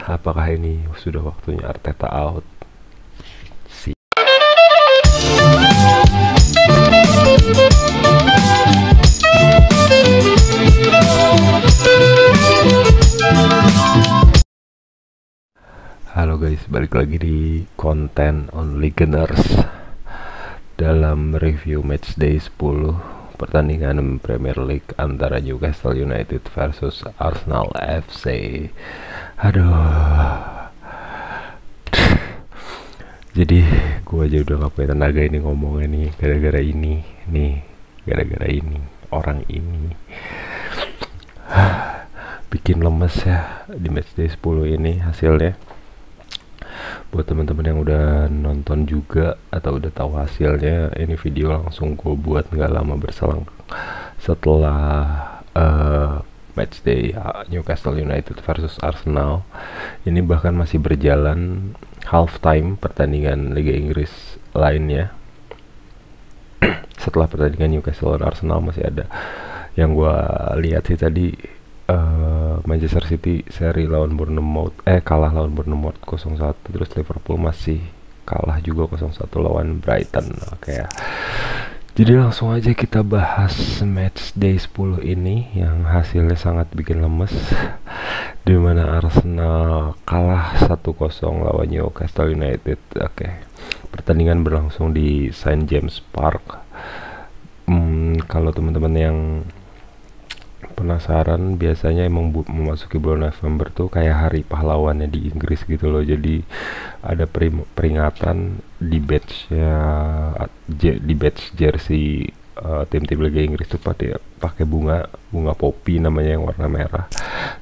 apakah ini sudah waktunya Arteta out? Si Halo guys, balik lagi di konten Only Gunners dalam review matchday 10 pertandingan Premier League antara Newcastle United versus Arsenal FC. Aduh, jadi gua aja udah gak punya tenaga ini ngomongnya nih, gara-gara ini orang ini bikin lemes ya di matchday 10 ini hasilnya. Buat teman-teman yang udah nonton juga atau udah tahu hasilnya, ini video langsung gue buat nggak lama berselang setelah matchday Newcastle United versus Arsenal. Ini bahkan masih berjalan halftime pertandingan Liga Inggris lainnya. Setelah pertandingan Newcastle dan Arsenal masih ada yang gue lihat sih tadi. Manchester City seri lawan Bournemouth kalah lawan Bournemouth 0-1, terus Liverpool masih kalah juga 0-1 lawan Brighton. Oke ya. Jadi langsung aja kita bahas match day 10 ini yang hasilnya sangat bikin lemes, di mana Arsenal kalah 1-0 lawan Newcastle United. Oke. Pertandingan berlangsung di St James Park. Kalau teman-teman yang penasaran, biasanya emang memasuki bulan November tuh kayak hari pahlawannya di Inggris gitu loh. Jadi ada peringatan di badge jersey tim-tim Liga Inggris tuh pakai bunga popi namanya yang warna merah.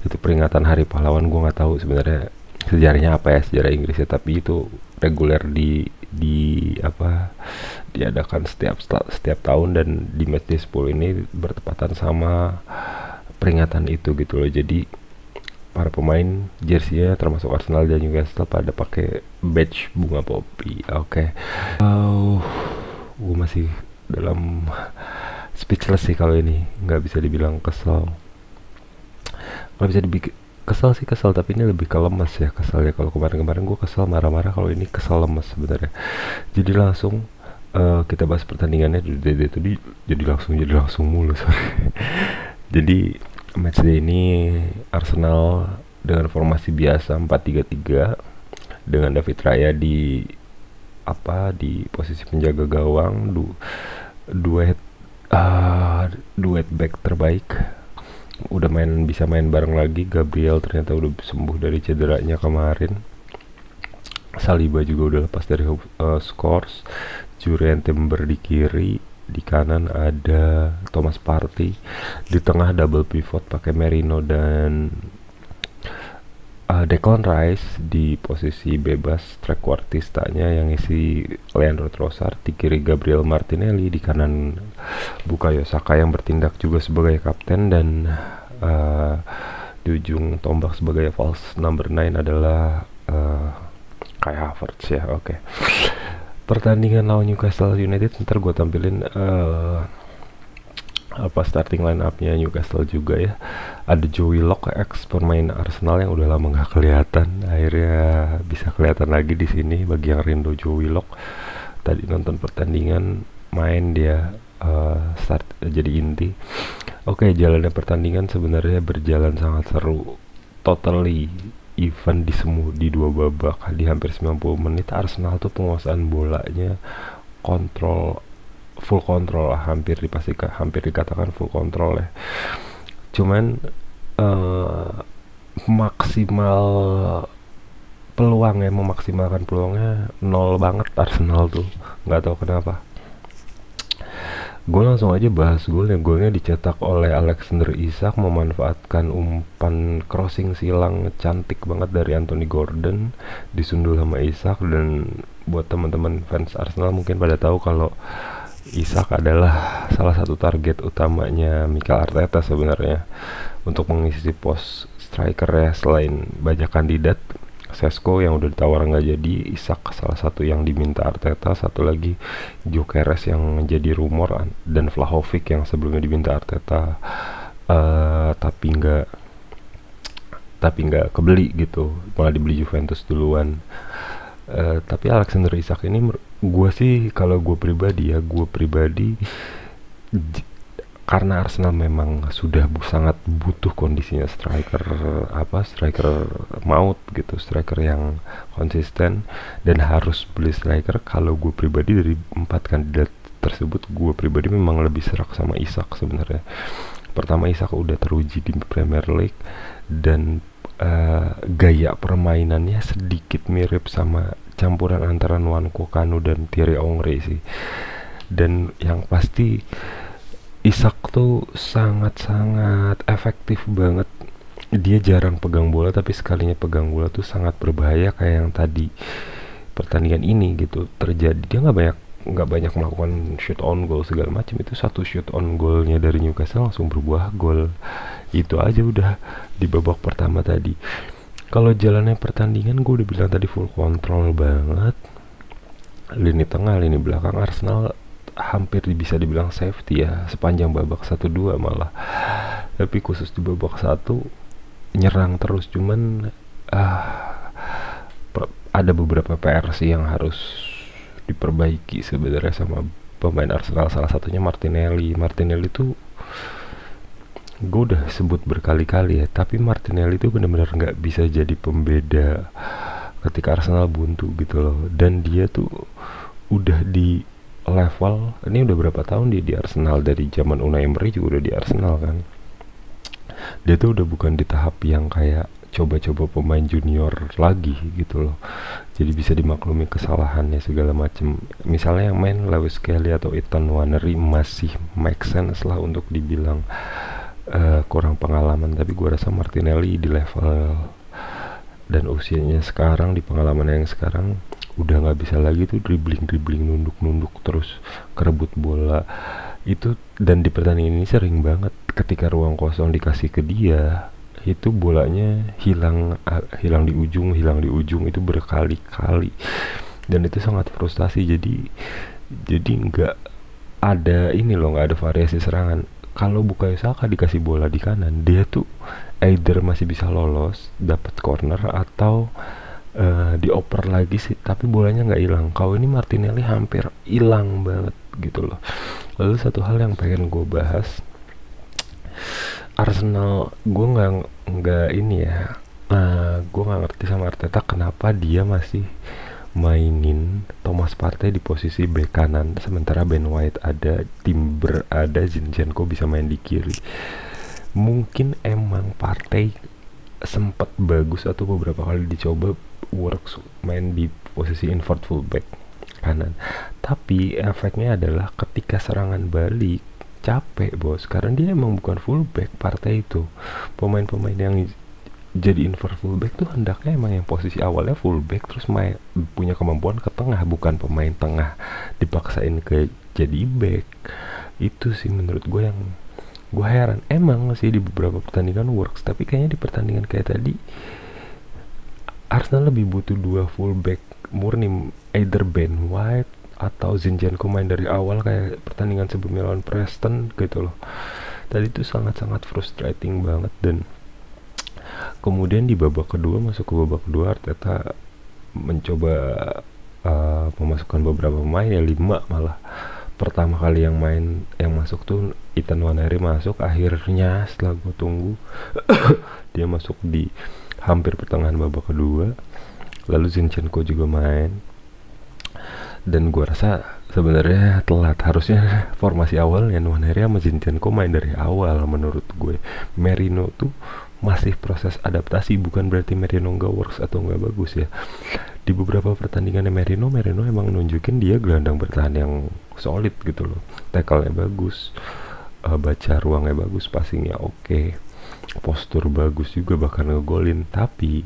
Itu peringatan hari pahlawan. Gue nggak tahu sebenarnya sejarahnya apa ya, sejarah Inggrisnya, tapi itu reguler diadakan setiap tahun, dan di matchday 10 ini bertepatan sama peringatan itu gitu loh. Jadi para pemain jersey-nya termasuk Arsenal dan Newcastle pada pakai badge bunga popi. Oke. Gue masih dalam speechless sih kalau ini, nggak bisa dibilang kesel. Nggak bisa dibikin kesel sih, kesel, tapi ini lebih ke lemes ya keselnya. Kalau kemarin gue kesel marah-marah, kalau ini kesel lemes sebenarnya. Jadi langsung kita bahas pertandingannya. Jadi langsung mulu, sorry. Jadi matchday ini Arsenal dengan formasi biasa 4-3-3 dengan David Raya di posisi penjaga gawang, duet back terbaik. Udah bisa main bareng lagi. Gabriel ternyata udah sembuh dari cederanya kemarin. Saliba juga udah lepas dari Scores. Jurriën Timber di kiri, di kanan ada Thomas Partey, di tengah double pivot pakai Merino dan Declan Rice di posisi bebas trequartistanya yang isi Leandro Trossard, di kiri Gabriel Martinelli, di kanan Bukayo Saka yang bertindak juga sebagai kapten, dan di ujung tombak sebagai false number 9 adalah Kai Havertz ya. Oke. Pertandingan lawan Newcastle United ntar gue tampilin starting line up-nya Newcastle juga ya. Ada Joe Willock, ex pemain Arsenal yang udah lama nggak kelihatan, akhirnya bisa kelihatan lagi di sini. Bagi yang rindu Joe Willock, tadi nonton pertandingan main dia start jadi inti. Oke, jalannya pertandingan sebenarnya berjalan sangat seru, totally even di dua babak. Di hampir 90 menit Arsenal tuh penguasaan bolanya full kontrol lah, hampir dikatakan full kontrol ya. Cuman memaksimalkan peluangnya nol banget Arsenal tuh, nggak tahu kenapa. Gue langsung aja bahas golnya dicetak oleh Alexander Isak, memanfaatkan umpan crossing silang cantik banget dari Anthony Gordon, disundul sama Isak. Dan buat teman-teman fans Arsenal mungkin pada tahu kalau Isak adalah salah satu target utamanya Mikel Arteta sebenarnya untuk mengisi pos striker ya. Selain banyak kandidat, Sesko yang udah ditawar nggak jadi, Isak salah satu yang diminta Arteta, satu lagi Gyökeres yang jadi rumor, dan Vlahovic yang sebelumnya diminta Arteta tapi nggak tapi nggak kebeli gitu, malah dibeli Juventus duluan. Tapi Alexander Isak ini gue sih, kalau gue pribadi ya, j- karena Arsenal memang sudah sangat butuh kondisinya striker, striker maut gitu, striker yang konsisten, dan harus beli striker. Kalau gue pribadi dari 4 kandidat tersebut, gue pribadi memang lebih serak sama Isak sebenarnya. Pertama, Isak udah teruji di Premier League, dan gaya permainannya sedikit mirip sama campuran antara Nwankwo Kanu dan Thierry Henry sih. Dan yang pasti Isak tuh sangat-sangat efektif banget. Dia jarang pegang bola, tapi sekalinya pegang bola tuh sangat berbahaya, kayak yang tadi pertandingan ini gitu terjadi. Dia nggak banyak melakukan shoot on goal segala macam. Itu satu shoot on goalnya dari Newcastle langsung berbuah gol. Itu aja udah di babak pertama tadi. Kalau jalannya pertandingan, gue udah bilang tadi, full kontrol banget. Lini tengah, lini belakang Arsenal hampir bisa dibilang safety ya sepanjang babak 1-2 malah. Tapi khusus di babak 1 nyerang terus, cuman ada beberapa PR sih yang harus diperbaiki sebenarnya sama pemain Arsenal. Salah satunya Martinelli tuh gue udah sebut berkali-kali ya, tapi Martinelli tuh benar-benar nggak bisa jadi pembeda ketika Arsenal buntu gitu loh. Dan dia tuh udah di level ini, udah berapa tahun dia di Arsenal, dari zaman Unai Emery juga udah di Arsenal kan. Dia tuh udah bukan di tahap yang kayak coba-coba pemain junior lagi gitu loh, jadi bisa dimaklumi kesalahannya segala macem. Misalnya yang main Lewis Kelly atau Ethan Nwaneri masih make sense lah untuk dibilang kurang pengalaman, tapi gue rasa Martinelli di level dan usianya sekarang, di pengalaman yang sekarang, udah nggak bisa lagi tuh dribbling nunduk terus kerebut bola itu. Dan di pertandingan ini sering banget ketika ruang kosong dikasih ke dia, itu bolanya hilang di ujung itu berkali-kali, dan itu sangat frustasi. Jadi nggak ada ini loh, nggak ada variasi serangan. Kalau Bukayo Saka dikasih bola di kanan, dia tuh either masih bisa lolos dapat corner atau dioper lagi sih, tapi bolanya nggak hilang. Kalau ini Martinelli hampir hilang banget gitu loh. Lalu satu hal yang pengen gue bahas, Arsenal, gue nggak ini ya, gue nggak ngerti sama Arteta kenapa dia masih mainin Thomas Partey di posisi bek kanan, sementara Ben White ada, Timber ada, Zinchenko bisa main di kiri. Mungkin emang Partey sempat bagus atau beberapa kali dicoba works main di posisi invert fullback kanan, tapi efeknya adalah ketika serangan balik capek bos, karena dia emang bukan fullback. Partey itu pemain-pemain yang jadi invert fullback tuh hendaknya emang yang posisi awalnya fullback terus punya kemampuan ke tengah, bukan pemain tengah dipaksain ke jadi back. Itu sih menurut gue yang gue heran. Emang sih di beberapa pertandingan works, tapi kayaknya di pertandingan kayak tadi Arsenal lebih butuh 2 fullback murni, either Ben White atau Zinchenko main dari awal kayak pertandingan sebelumnya lawan Preston gitu loh. Tadi itu sangat-sangat frustrating banget. Dan kemudian di babak kedua, Arteta mencoba memasukkan beberapa pemain ya, 5 malah. Pertama kali yang masuk tuh Ethan Nwaneri masuk, akhirnya setelah gue tunggu dia masuk di hampir pertengahan babak kedua. Lalu Zinchenko juga main, dan gue rasa sebenarnya telat. Harusnya formasi awalnya Nwaneri sama Zinchenko main dari awal menurut gue. Merino tuh masih proses adaptasi, bukan berarti Merino nggak works atau nggak bagus ya. Di beberapa pertandingan Merino emang nunjukin dia gelandang bertahan yang solid gitu loh. Tackle-nya bagus, baca ruangnya bagus, passingnya oke, postur bagus juga, bahkan ngegolin. Tapi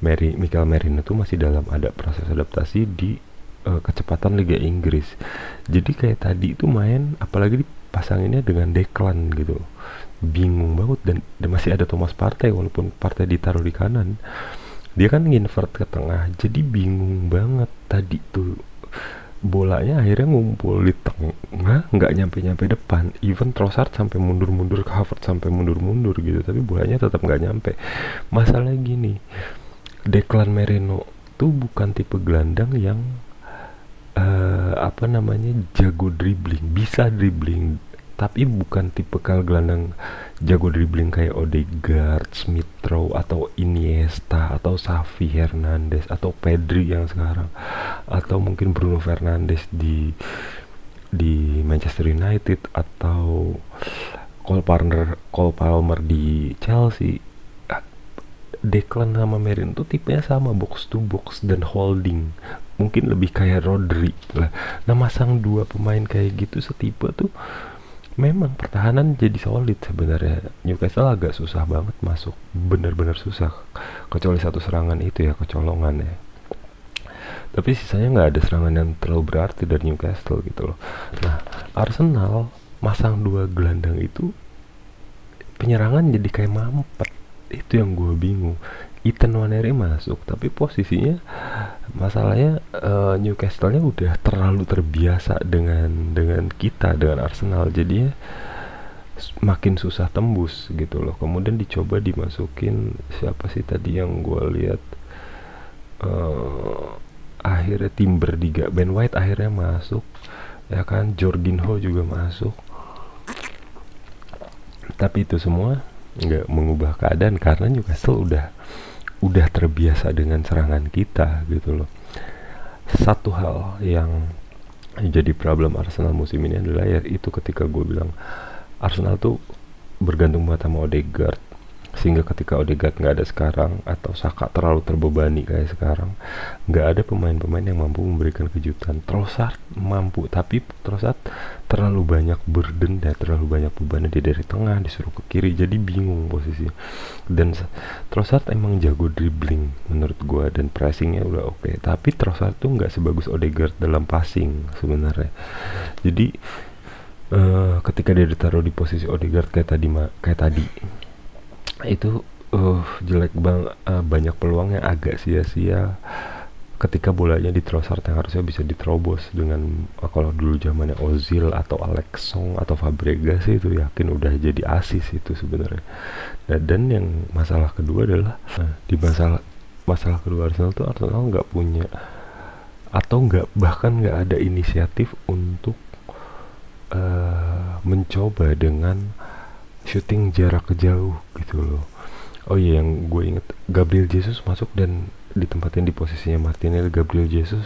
Mikel Merino tuh masih dalam proses adaptasi di kecepatan Liga Inggris. Jadi kayak tadi itu main, apalagi dipasanginnya dengan Declan gitu, bingung banget. Dan masih ada Thomas Partey, walaupun Partey ditaruh di kanan, dia kan nginvert ke tengah, jadi bingung banget tadi tuh. bolanya akhirnya ngumpul di tengah, nggak nyampe depan. Even Trossard sampai mundur-mundur, Havertz sampai mundur-mundur gitu, tapi bolanya tetap nggak nyampe. Masalahnya gini, Declan Merino tuh bukan tipe gelandang yang apa namanya, jago dribbling, bisa dribbling, tapi bukan tipe gelandang jago dribbling kayak Odegaard, Smith Rowe, atau Iniesta, atau Xavi Hernandez, atau Pedri yang sekarang, atau mungkin Bruno Fernandes di Manchester United, atau Cole Palmer di Chelsea. Declan sama Merino tuh tipenya sama, box to box dan holding, mungkin lebih kayak Rodri lah. Nah, masang dua pemain kayak gitu setipe tuh memang pertahanan jadi solid sebenarnya. Newcastle agak susah banget masuk, bener-bener susah, kecuali satu serangan itu ya, kecolongan ya. Tapi sisanya nggak ada serangan yang terlalu berarti dari Newcastle gitu loh. Nah, Arsenal masang dua gelandang itu penyerangan jadi kayak mampet. Itu yang gue bingung. Ethan Nwaneri masuk, tapi posisinya masalahnya Newcastle-nya udah terlalu terbiasa dengan kita, dengan Arsenal, jadinya makin susah tembus gitu loh. Kemudian dicoba dimasukin siapa sih tadi yang gue lihat, akhirnya Timber diga, Ben White akhirnya masuk ya kan, Jorginho juga masuk, tapi itu semua nggak mengubah keadaan karena Newcastle udah terbiasa dengan serangan kita gitu loh. Satu hal yang jadi problem Arsenal musim ini adalah ya itu, ketika gue bilang Arsenal tuh bergantung banget sama Odegaard, sehingga ketika Odegaard nggak ada sekarang, atau Saka terlalu terbebani kayak sekarang, nggak ada pemain-pemain yang mampu memberikan kejutan. Trossard mampu, tapi Trossard terlalu banyak burden dan terlalu banyak bebannya, dia dari tengah disuruh ke kiri, jadi bingung posisi. Dan Trossard emang jago dribbling menurut gua, dan pressingnya udah oke, tapi Trossard tuh nggak sebagus Odegaard dalam passing sebenarnya. Jadi ketika dia ditaruh di posisi Odegaard kayak tadi itu jelek banget, banyak peluang yang agak sia-sia ketika bolanya di Trossard yang harusnya bisa diterobos dengan kalau dulu zamannya Ozil atau Alex Song atau Fabregas sih, itu yakin udah jadi asis itu sebenarnya. Dan yang masalah kedua adalah di masalah kedua Arsenal tuh, Arsenal nggak punya, atau bahkan nggak ada inisiatif untuk mencoba dengan shooting jarak jauh gitu loh. Oh iya, yang gue inget, Gabriel Jesus masuk dan ditempatin di posisinya Martinelli. Gabriel Jesus,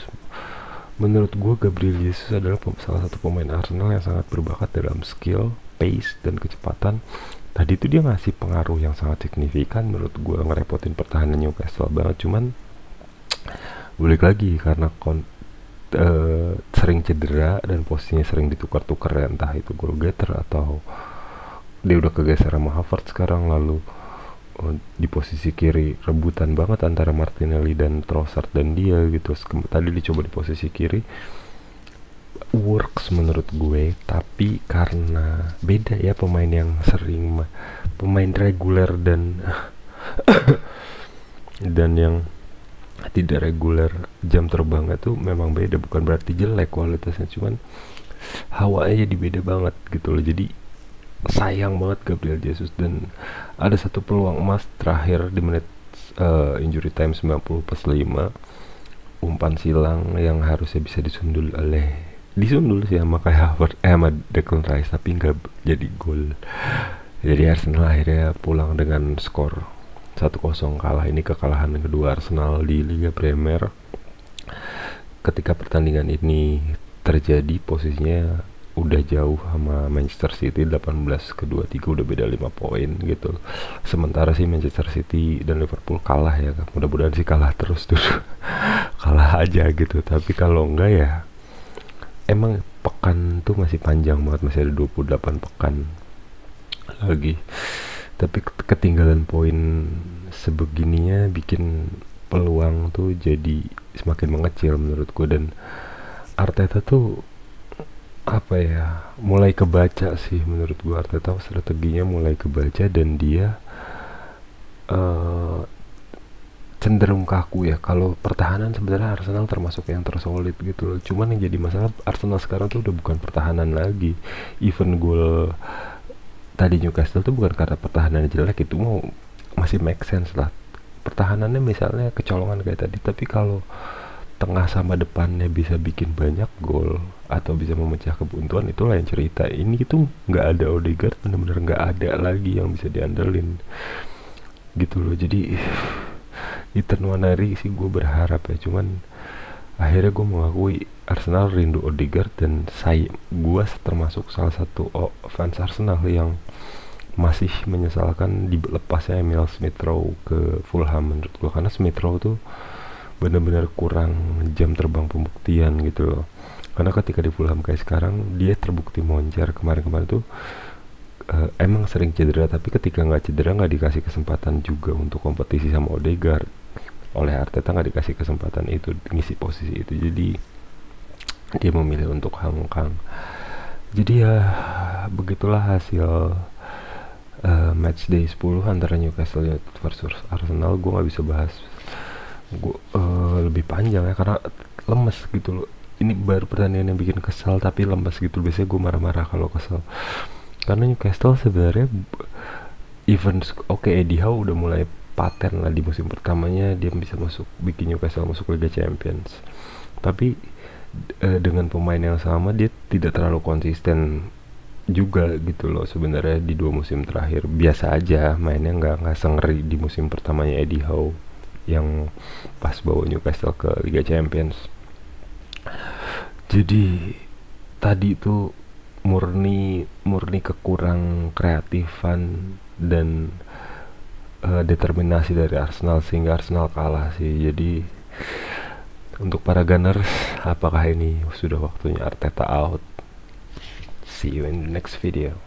menurut gue Gabriel Jesus adalah salah satu pemain Arsenal yang sangat berbakat dalam skill, pace, dan kecepatan. Tadi itu dia ngasih pengaruh yang sangat signifikan menurut gue, ngerepotin pertahanan Newcastle banget. Cuman balik lagi karena sering cedera dan posisinya sering ditukar-tukar ya, entah itu goal getter atau dia udah kegeser sama Havertz sekarang, lalu di posisi kiri rebutan banget antara Martinelli dan Trossard dan dia gitu. Tadi dicoba di posisi kiri, works menurut gue, tapi karena beda ya pemain yang sering pemain reguler dan dan yang tidak reguler, jam terbangnya tuh memang beda. Bukan berarti jelek kualitasnya, cuman hawanya jadi beda banget gitu loh. Jadi sayang banget Gabriel Jesus. Dan ada satu peluang emas terakhir di menit injury time 90+5, umpan silang yang harusnya bisa disundul sih sama kayak Havertz sama Declan Rice, tapi nggak jadi gol. Jadi Arsenal akhirnya pulang dengan skor 1-0, kalah. Ini kekalahan kedua Arsenal di Liga Premier. Ketika pertandingan ini terjadi, posisinya udah jauh sama Manchester City, 18-23, udah beda 5 poin gitu. Sementara sih Manchester City dan Liverpool kalah ya, mudah-mudahan sih kalah terus tuh. Kalah aja gitu. Tapi kalau enggak ya emang pekan tuh masih panjang banget, masih ada 28 pekan lagi. Tapi ketinggalan poin sebegininya bikin peluang tuh jadi semakin mengecil menurutku. Dan Arteta tuh apa ya, mulai kebaca sih menurut gua. Arteta strateginya mulai kebaca, dan dia cenderung kaku ya. Kalau pertahanan sebenarnya Arsenal termasuk yang tersolid gitu loh. Cuman yang jadi masalah Arsenal sekarang tuh udah bukan pertahanan lagi. Even gol tadi Newcastle tuh bukan karena pertahanan jelek, itu mau masih make sense lah. Pertahanannya misalnya kecolongan kayak tadi, tapi kalau tengah sama depannya bisa bikin banyak gol atau bisa memecah kebuntuan, itu lain cerita. Ini tuh nggak ada Odegaard, bener-bener nggak ada lagi yang bisa diandelin gitu loh. Jadi Ethan Nwaneri sih gue berharap ya, cuman akhirnya gue mengakui Arsenal rindu Odegaard, dan gue termasuk salah satu fans Arsenal yang masih menyesalkan dilepasnya Emil Smith Rowe ke Fulham menurut gue, karena Smith Rowe tuh benar-benar kurang jam terbang pembuktian gitu loh. Karena ketika di Fulham kayak sekarang, dia terbukti moncer. Kemarin-kemarin tuh emang sering cedera, tapi ketika nggak cedera nggak dikasih kesempatan juga untuk kompetisi sama Odegaard. Oleh Arteta nggak dikasih kesempatan itu, ngisi posisi itu, jadi dia memilih untuk hangkang. Jadi ya begitulah hasil match day 10 antara Newcastle United versus Arsenal. Gue nggak bisa bahas lebih panjang ya, karena lemes gitu loh. Ini baru pertandingan yang bikin kesal tapi lemes gitu. Biasanya gue marah-marah kalau kesel, karena Newcastle sebenarnya Eddie Howe udah mulai paten lah di musim pertamanya, dia bisa bikin Newcastle masuk Liga Champions. Tapi dengan pemain yang sama dia tidak terlalu konsisten juga gitu loh sebenarnya. Di 2 musim terakhir biasa aja mainnya, nggak sengeri di musim pertamanya Eddie Howe yang pas bawa Newcastle ke Liga Champions. Jadi tadi itu murni kekurang kreatifan dan determinasi dari Arsenal sehingga Arsenal kalah sih. Jadi untuk para Gunners, apakah ini sudah waktunya Arteta out? See you in the next video.